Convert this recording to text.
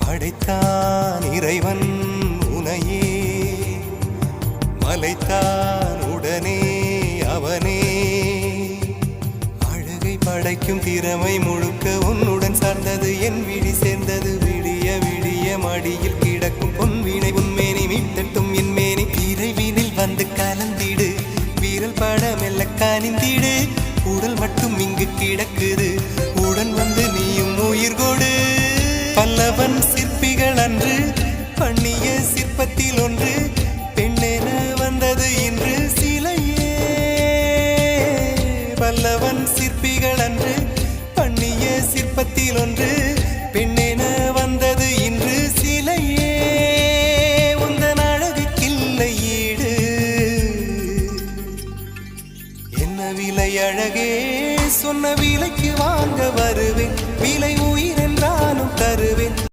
படைத்தான் இறைவன் உனையே, மலைத்தான் உடனே அவனே. அழகை படைக்கும் திறமை முழுக்க உன்னுடன் சார்ந்தது, என் விழி சேர்ந்தது. விடிய விடிய மடியில் கிடக்கும் பொன்வினை உன்மேனி மீட்டட்டும் என் மேனி. விரைவினில் வந்து கலந்திடு, வீரல் பட மெல்ல காணிந்திடு. உடல் மட்டும் இங்கு கிடக்குது, உடன் வந்து நீயும் உயிர் கொடு. பல்லவன் சிற்பிகள் அன்று பண்ணிய சிற்பத்தில் ஒன்று, பெண்ணென வந்தது இன்று சிலையே. பல்லவன் சிற்பிகள் அன்று பண்ணிய சிற்பத்தில் ஒன்று, பெண்ணென வந்தது இன்று சிலையே. உந்தன் அழகுக்கில்லை ஈடு, என்ன விலை அழகே, சொன்ன விலைக்கு வாங்க வருவேன். விலை